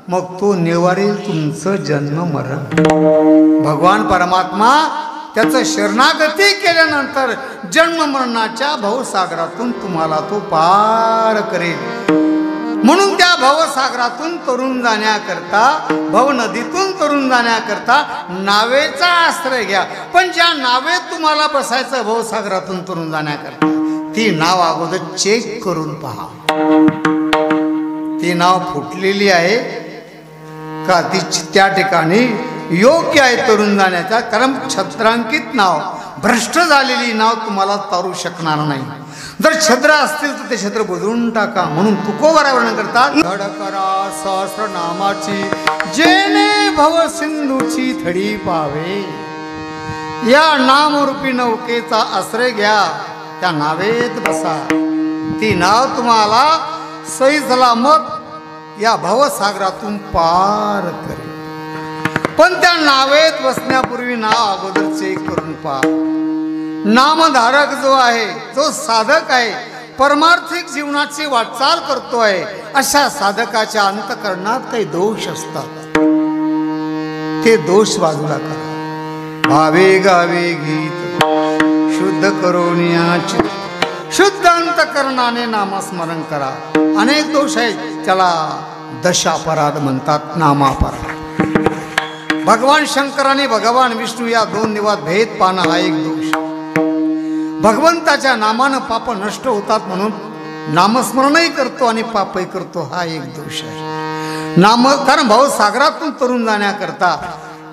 मग तो निवारेल तुमचं जन्म मरण. भगवान परमात्मा त्याचं शरणागती केल्यानंतर जन्म मरणाच्या भवसागरातून तुम्हाला तो पार करेल. म्हणून त्या भवसागरातून तरुण जाण्याकरता, भवनदीतून तरुण जाण्याकरता नावेचा आश्रय घ्या. पण ज्या नावेत तुम्हाला बसायचं भवसागरातून तरुण जाण्याकरता, ती नाव अगोदर चेक करून पहा. ती नाव फुटलेली आहे का, ती त्या ठिकाणी योग्य आहे तरुण जाण्याचा. कारण छत्रांकित नाव, भ्रष्ट झालेली नाव तुम्हाला तारू शकणार नाही. जर छद्र असतील तर ते छद्र बदलून टाका. म्हणून तुकोबारा वर्णन करतात, धड करा सहस्रनामाची जेने भव सिंधूची थडी पावे. या नामरूपी नौकेचा आश्रय घ्या, त्या नावेत बसा. ती नाव तुम्हाला सही सलामत या भवसागरातून पार करेल. पण त्या नावेत बसण्यापूर्वी नाव अगोदर चेक करून पहा. नामधारक जो आहे, जो साधक आहे, परमार्थिक जीवनाची वाटचाल करतो आहे, अशा साधकाच्या अंतःकरणात काही दोष असतात. ते दोष बाजूला करा. भावे गावे गीत शुद्ध करोनियाची, शुद्ध अंतःकरणाने नामस्मरण करा. अनेक दोष आहेत, त्याला दशापराध म्हणतात, नामापराध. भगवान शंकर आणि भगवान विष्णू या 2 देवात भेद पाहणं हा एक दोष. भगवंताच्या नामानं पाप नष्ट होतात म्हणून नामस्मरणही करतो आणि पापही करतो, हा एक दोष आहे. कारण भावसागरातून तरुण जाण्याकरता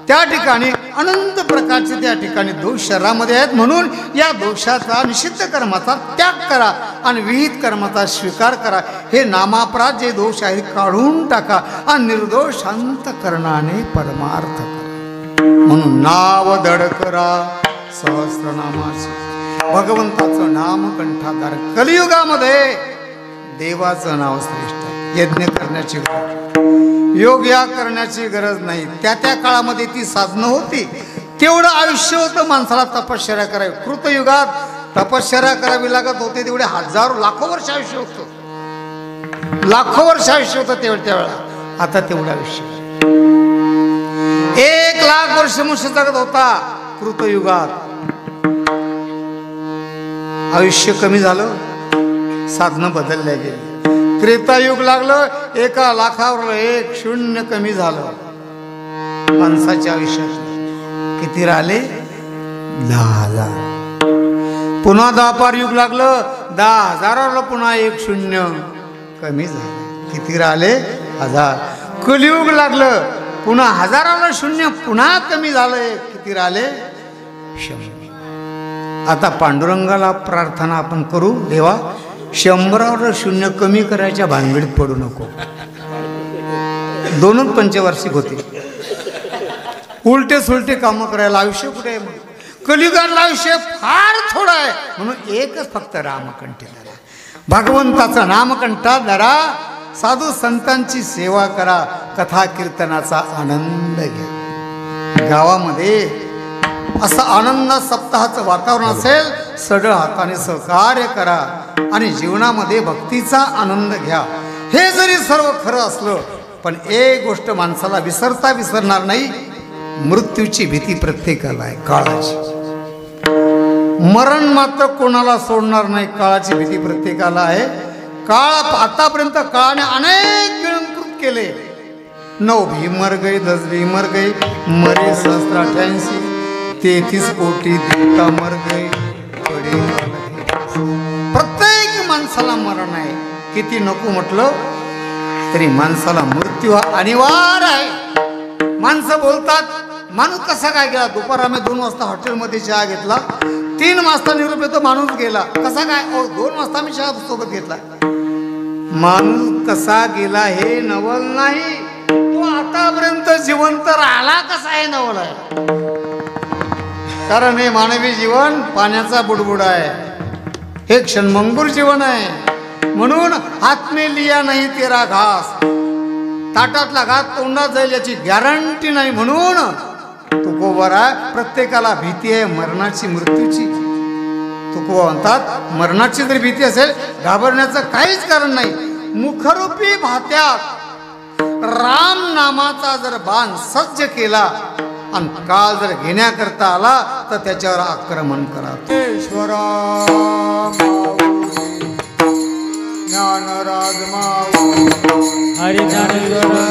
त्या ठिकाणी अनंत प्रकारचे त्या ठिकाणी दोष शरीरामध्ये आहेत. म्हणून या दोषाचा निषिद्ध कर्माचा त्याग करा आणि विहित कर्माचा स्वीकार करा. हे नामापराध जे दोष आहेत काढून टाका आणि निर्दोष अंतःकरणाने परमार्थ करा. म्हणून नाव दड करा सहस्रनामाचे. भगवंताचं नाम कंठाधार. कलियुगामध्ये देवाचं नाव श्रेष्ठ आहे. यज्ञ करण्याची योग या करण्याची गरज नाही. त्या त्या काळामध्ये ती साधनं होती. तेवढं आयुष्य होतं माणसाला तपश्चर्या करावी. कृतयुगात तपश्चर्या करावी लागत होते. तेवढे हजारो लाखो वर्ष आयुष्य होतं. लाखो वर्ष आयुष्य होतं त्यावेळेला. आता तेवढं आयुष्य 1,00,000 वर्ष मनुष्य जगत होता. कृतयुगात आयुष्य कमी झालं. साधनं बदलल्या गेली. त्रेतायुग लागलं. 1,00,000वर 1 शून्य कमी झालं. माणसाच्या आयुष्यात किती राहिले? 10,000. पुन्हा 10 युग लागलं. 10,000वर पुन्हा 1 शून्य कमी झालं. किती राहिले? 1000. कलियुग लागलं. पुन्हा 1000वर शून्य पुन्हा कमी झालं. किती राहिले? 100. आता पांडुरंगाला प्रार्थना आपण करू, देवा 100वर शून्य कमी करायच्या भानगडीत पडू नको. 2च पंचवार्षिक होते. उलटे सुलटे कामं करायला आयुष्य कुठे आहे? मग कलियुगातलं आयुष्य फार थोडं आहे. म्हणून एकच फक्त रामकंठी धरा. भगवंताचं नामकंठा धरा. साधू संतांची सेवा करा. कथा कीर्तनाचा आनंद घ्या. गावामध्ये असं आनंद सप्ताहाचं वातावरण असेल, सढळ हाताने सहकार्य करा आणि जीवनामध्ये भक्तीचा आनंद घ्या. हे जरी सर्व खरं असलं पण एक गोष्ट माणसाला विसरणार नाही. मृत्यूची भीती प्रत्येकाला आहे. काळाची मरण मात्र कोणाला सोडणार नाही. काळाची भीती प्रत्येकाला आहे. काळ आतापर्यंत काळाने अनेक गिळंकृत केले. 9 भी मर गई, 10 भी मर गई, मरे सहस्राठ्यांशी, 33 कोटी देवता मर गए. प्रत्येक माणसाला मरण आहे. किती नको म्हटलं तरी माणसाला मृत्यू हा अनिवार्य आहे. माणसं बोलतात माणूस कसा काय गेला? दुपार आम्ही 2 वाजता हॉटेलमध्ये चहा घेतला. 3 वाजता निरोप येतो माणूस गेला. कसा काय? 2 वाजता आम्ही चहा सोबत घेतला. माणूस कसा गेला हे नवल नाही. तो आतापर्यंत जिवंत राहिला कसा हे नवल आहे. कारण हे मानवी जीवन पाण्याचा बुडबुड आहे. हे क्षणभंगुर जीवन आहे. म्हणून हात में लिया नाही तेरा घास. ताटातला घास तोंडात जाईल याची गॅरंटी नाही. म्हणून तुकोबरा प्रत्येकाला भीती आहे मरणाची, मृत्यूची. तुकोबा म्हणतात मरणाची जर भीती असेल घाबरण्याचं काहीच कारण नाही. मुखरूपी भात्यात राम नामाचा जर बाण सज्ज केला आणि काळ जर घेण्याकरता आला तर त्याच्यावर आक्रमण करा. ईश्वरा ज्ञानराज माऊ हरी ज्ञानेश्वर